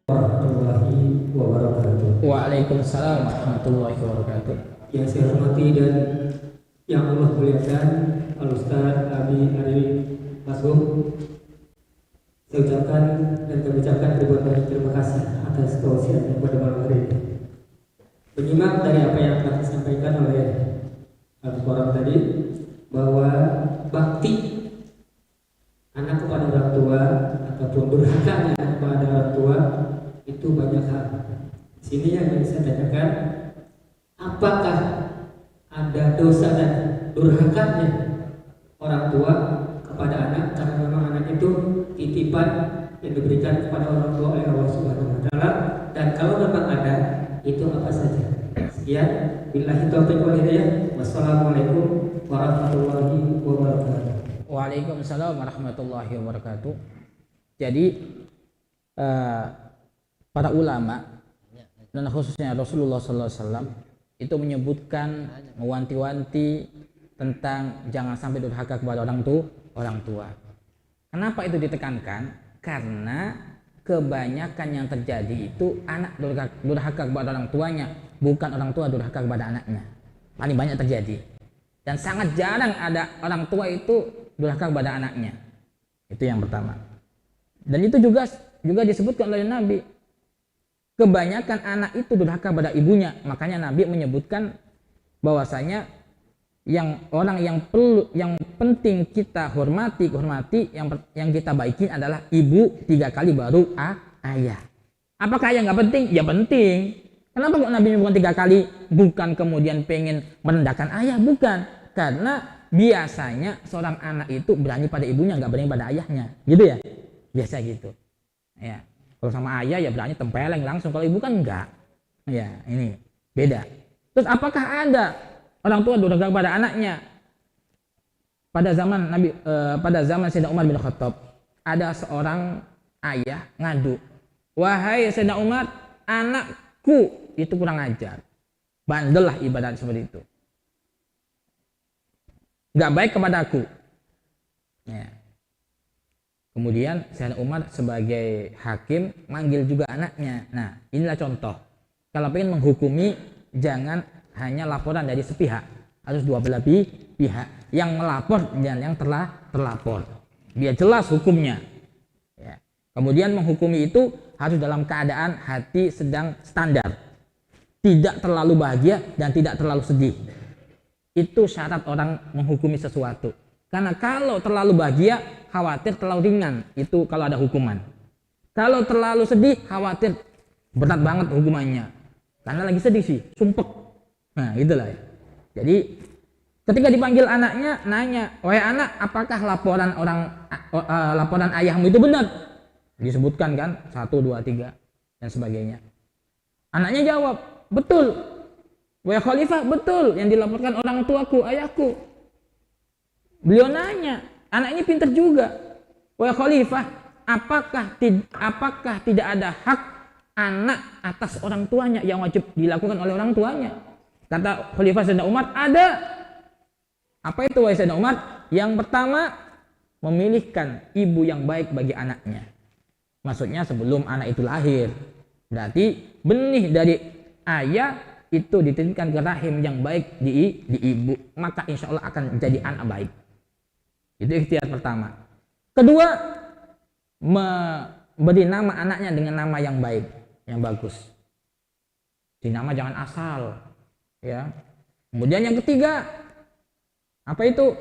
Warahmatullahi wabarakatuh. Waalaikumsalam warahmatullahi wabarakatuh. Yang saya hormati dan yang Allah muliakan, Al-Ustaz Abi Arif Masum, saya ucapkan dan kami ucapkan ribuan banyak terima kasih atas tausiahnya pada malam hari ini. Menyimak dari apa yang telah disampaikan oleh Al-Quran tadi, bahwa bakti anak kepada orang tua ataupun durhaka anak kepada orang tua itu banyak hal. Sini yang ingin saya tanyakan, apakah ada dosa dan durhakanya orang tua kepada anak karena memang anak itu titipan yang diberikan kepada orang tua oleh Allah Subhanahu wa taala, dan kalau memang ada, itu apa saja? Sekian, billahi taufiq wal hidayah. Wassalamualaikum warahmatullahi wabarakatuh. Waalaikumsalam warahmatullahi wabarakatuh. Jadi para ulama dan khususnya Rasulullah SAW itu menyebutkan, mewanti-wanti tentang jangan sampai durhaka kepada orang tua. Kenapa itu ditekankan? Karena kebanyakan yang terjadi itu anak durhaka kepada orang tuanya, bukan orang tua durhaka kepada anaknya. Paling banyak terjadi. Dan sangat jarang ada orang tua itu durhaka kepada anaknya. Itu yang pertama. Dan itu juga disebutkan oleh Nabi. Kebanyakan anak itu durhaka pada ibunya. Makanya Nabi menyebutkan bahwasanya yang penting kita hormati yang kita baikin adalah ibu 3 kali baru ayah. Apakah ayah nggak penting? Ya penting. Kenapa kok Nabi menyebutkan 3 kali? Bukan kemudian pengen merendahkan ayah, bukan. Karena biasanya seorang anak itu berani pada ibunya, nggak berani pada ayahnya, gitu ya. Biasa gitu. Ya. Kalau sama ayah ya berani tempeleng langsung. Kalau ibu kan enggak. Ya, ini beda. Terus apakah ada orang tua durhaka kepada anaknya? Pada zaman Sayyidina Umar bin Khattab, ada seorang ayah ngadu, "Wahai Sayyidina Umar, anakku itu kurang ajar." Bandel lah ibarat seperti itu. Enggak baik kepada aku. Ya. Kemudian Sayyidina Umar sebagai hakim manggil juga anaknya. Nah, inilah contoh. Kalau ingin menghukumi, jangan hanya laporan dari sepihak, harus dua belah pihak, yang melapor dan yang terlapor, biar jelas hukumnya. Ya. Kemudian menghukumi itu harus dalam keadaan hati sedang standar, tidak terlalu bahagia dan tidak terlalu sedih. Itu syarat orang menghukumi sesuatu. Karena kalau terlalu bahagia, khawatir terlalu ringan, itu kalau ada hukuman. Kalau terlalu sedih, khawatir berat banget hukumannya. Karena lagi sedih sih, sumpek. Nah, itulah. Jadi, ketika dipanggil anaknya, nanya, "Wahai anak, apakah laporan ayahmu itu benar?" Disebutkan kan, 1, 2, 3, dan sebagainya. Anaknya jawab, "Betul. Wahai Khalifah, betul yang dilaporkan orang tuaku, ayahku." Beliau nanya, anak ini pintar juga. "Wahai Khalifah, apakah tidak ada hak anak atas orang tuanya yang wajib dilakukan oleh orang tuanya?" Kata Khalifah Sayyidina Umar, "Ada." Apa itu wahai Sayyidina Umar? Yang pertama, memilihkan ibu yang baik bagi anaknya. Maksudnya sebelum anak itu lahir. Berarti benih dari ayah itu dititipkan ke rahim yang baik di ibu. Maka insya Allah akan menjadi anak baik. Itu ikhtiar pertama. Kedua, memberi nama anaknya dengan nama yang baik, yang bagus. Di nama jangan asal, ya. Kemudian yang ketiga, apa itu?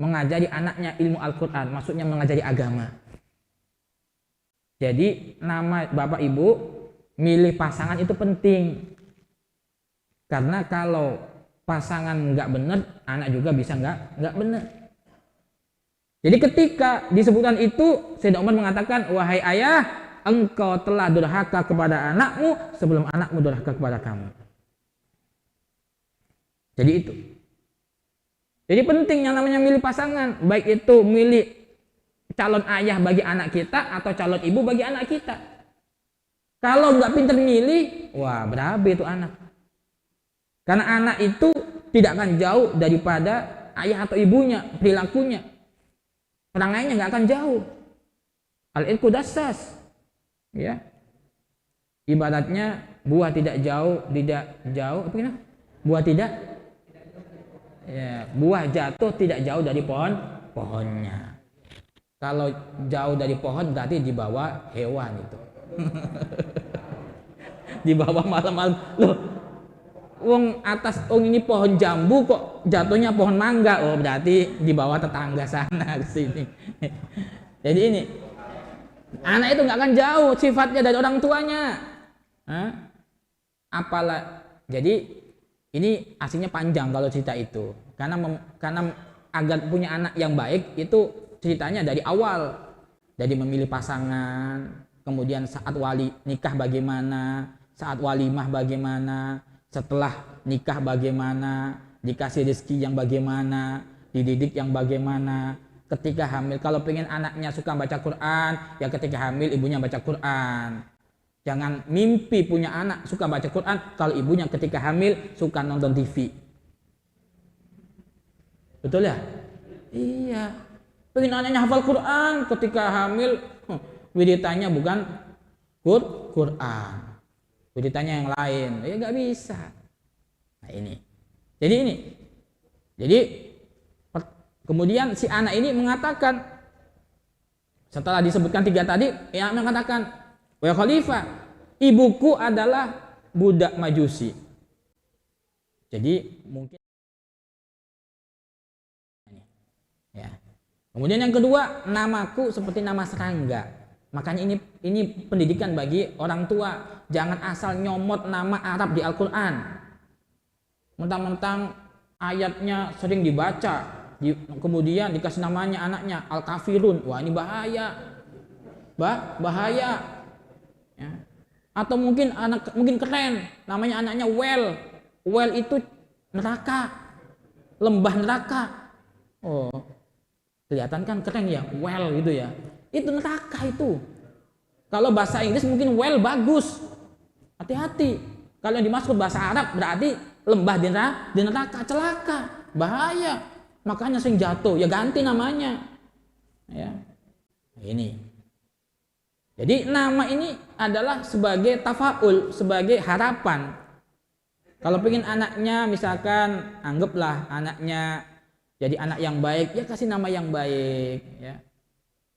Mengajari anaknya ilmu Al-Quran, maksudnya mengajari agama. Jadi nama bapak ibu milih pasangan itu penting, karena kalau pasangan nggak benar, anak juga bisa nggak benar. Jadi ketika disebutkan itu, Sayyidina Umar mengatakan, "Wahai ayah, engkau telah durhaka kepada anakmu sebelum anakmu durhaka kepada kamu." Jadi itu. Jadi penting yang namanya milih pasangan, baik itu milih calon ayah bagi anak kita atau calon ibu bagi anak kita. Kalau nggak pintar milih, wah berabe itu anak. Karena anak itu tidak akan jauh daripada ayah atau ibunya, perilakunya, perangannya nggak akan jauh. Al-irku dassas, ya. Ibaratnya buah tidak jauh, apa gimana? Buah tidak, ya, buah jatuh tidak jauh dari pohonnya. Kalau jauh dari pohon berarti di bawah hewan itu. Di bawah malam-malam. Loh, wong atas ini pohon jambu kok jatuhnya pohon mangga. Oh, berarti di bawah tetangga sana ke sini. Jadi ini anak itu nggak akan jauh sifatnya dari orang tuanya. Jadi ini aslinya panjang kalau cerita itu. Karena agar punya anak yang baik itu ceritanya dari awal, dari memilih pasangan, kemudian saat wali nikah bagaimana, saat walimah bagaimana, setelah nikah bagaimana, dikasih rezeki yang bagaimana, dididik yang bagaimana, ketika hamil. Kalau pengen anaknya suka baca Quran, ya ketika hamil ibunya baca Quran. Jangan mimpi punya anak suka baca Quran kalau ibunya ketika hamil suka nonton TV. Betul ya? Iya. Pengen anaknya hafal Quran ketika hamil, wiridanya bukan Quran, wiridanya yang lain, ya nggak bisa. Nah ini, jadi kemudian si anak ini mengatakan, setelah disebutkan 3 tadi, ya mengatakan, wa khalifah, ibuku adalah budak majusi. Jadi mungkin, ya. Kemudian yang kedua, namaku seperti nama serangga. Makanya ini pendidikan bagi orang tua. Jangan asal nyomot nama Arab di Al-Quran. Mentang-mentang ayatnya sering dibaca, kemudian dikasih namanya anaknya Al-Kafirun. Wah, ini bahaya. Bahaya. Ya. Atau mungkin mungkin keren, namanya anaknya Well. Well itu neraka, lembah neraka. Oh, kelihatan kan keren ya, well gitu ya. Itu neraka itu. Kalau bahasa Inggris mungkin well bagus. Hati-hati. Kalau yang dimaksud bahasa Arab berarti lembah di neraka, celaka, bahaya. Makanya sering jatuh, ya ganti namanya. Ya. Ini. Jadi nama ini adalah sebagai tafaul, sebagai harapan. Kalau pengen anaknya misalkan anggaplah anaknya jadi anak yang baik, ya kasih nama yang baik, ya.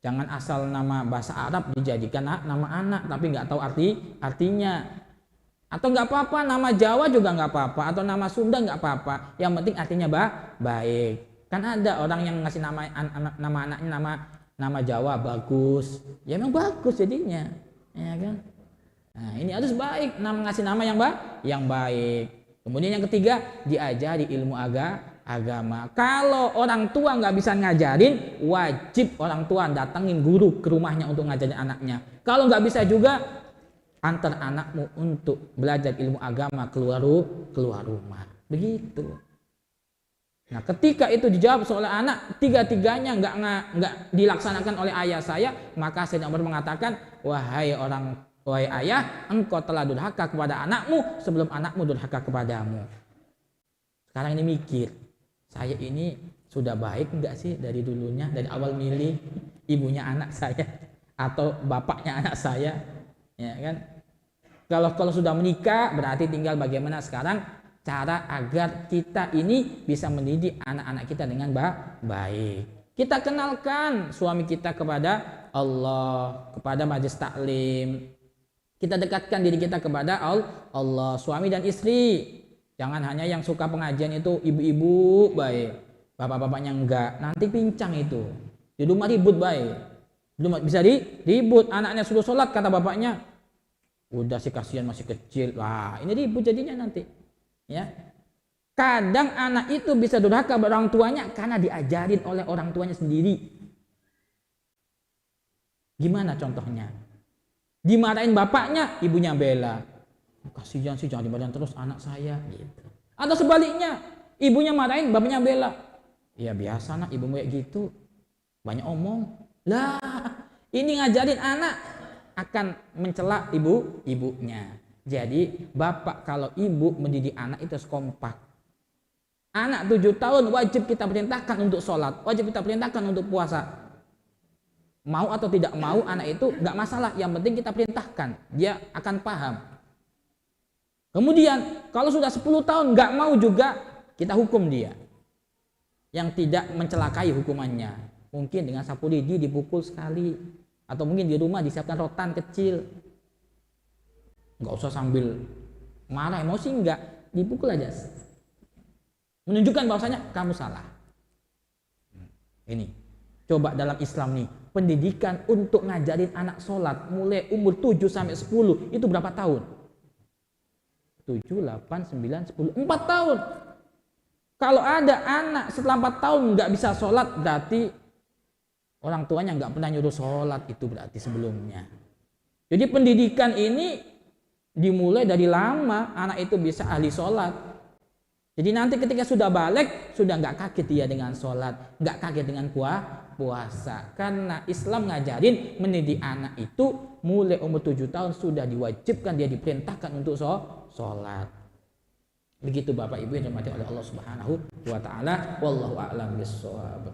Jangan asal nama bahasa Arab dijadikan nama anak tapi nggak tahu artinya. Atau nggak apa-apa nama Jawa juga nggak apa-apa, atau nama Sunda nggak apa-apa. Yang penting artinya baik. Kan ada orang yang ngasih nama anaknya nama Jawa bagus, ya memang bagus jadinya, ya kan. Nah ini harus baik, ngasih nama yang baik. Kemudian yang ketiga, diajari ilmu agama. Kalau orang tua nggak bisa ngajarin, wajib orang tua datangin guru ke rumahnya untuk ngajarin anaknya. Kalau nggak bisa juga, antar anakmu untuk belajar ilmu agama keluar rumah. Begitu. Nah, ketika itu dijawab oleh anak, tiga-tiganya nggak dilaksanakan oleh ayah saya, maka Sayyidina Umar mengatakan, wahai ayah, engkau telah durhaka kepada anakmu sebelum anakmu durhaka kepadamu. Sekarang ini mikir, saya ini sudah baik enggak sih dari dulunya, dari awal milih ibunya anak saya atau bapaknya anak saya, ya kan? Kalau sudah menikah berarti tinggal bagaimana sekarang cara agar kita ini bisa mendidik anak-anak kita dengan baik. Kita kenalkan suami kita kepada Allah, kepada majelis taklim. Kita dekatkan diri kita kepada Allah, suami dan istri. Jangan hanya yang suka pengajian itu ibu-ibu baik, bapak-bapaknya enggak. Nanti pincang itu. Di rumah ribut baik. Bisa ribut, anaknya sudah sholat kata bapaknya. Udah sih kasihan masih kecil. Wah, ini ribut jadinya nanti. Ya. Kadang anak itu bisa durhaka pada orang tuanya karena diajarin oleh orang tuanya sendiri. Gimana contohnya? Dimarahin bapaknya, ibunya bela. Kasihan sih, jangan dimarahin terus anak saya gitu. Atau sebaliknya, ibunya marahin, bapaknya bela. Ya biasa nak, ibumu kayak gitu. Banyak omong. Lah, ini ngajarin anak akan mencela ibunya. Jadi bapak kalau ibu mendidik anak itu harus kompak. Anak 7 tahun wajib kita perintahkan untuk sholat, wajib kita perintahkan untuk puasa. Mau atau tidak mau anak itu nggak masalah, yang penting kita perintahkan, dia akan paham. Kemudian kalau sudah 10 tahun nggak mau juga, kita hukum dia. Yang tidak mencelakai hukumannya, mungkin dengan sapu lidi dipukul sekali, atau mungkin di rumah disiapkan rotan kecil. Nggak usah sambil marah, emosi, nggak, dipukul aja. Menunjukkan bahwasanya kamu salah. Ini coba dalam Islam nih, pendidikan untuk ngajarin anak sholat mulai umur 7 sampai 10 itu berapa tahun? 7, 8, 9, 10, 4 tahun. Kalau ada anak setelah 4 tahun nggak bisa sholat, berarti orang tuanya nggak pernah nyuruh sholat, itu berarti sebelumnya. Jadi pendidikan ini dimulai dari lama, anak itu bisa ahli sholat. Jadi nanti ketika sudah balik, sudah nggak kaget dia dengan sholat, nggak kaget dengan puasa. Karena Islam ngajarin mendidik anak itu mulai umur 7 tahun sudah diwajibkan, dia diperintahkan untuk sholat. Begitu Bapak Ibu yang dirahmati oleh Allah Subhanahu wa taala. Wallahu a'lam bishawab.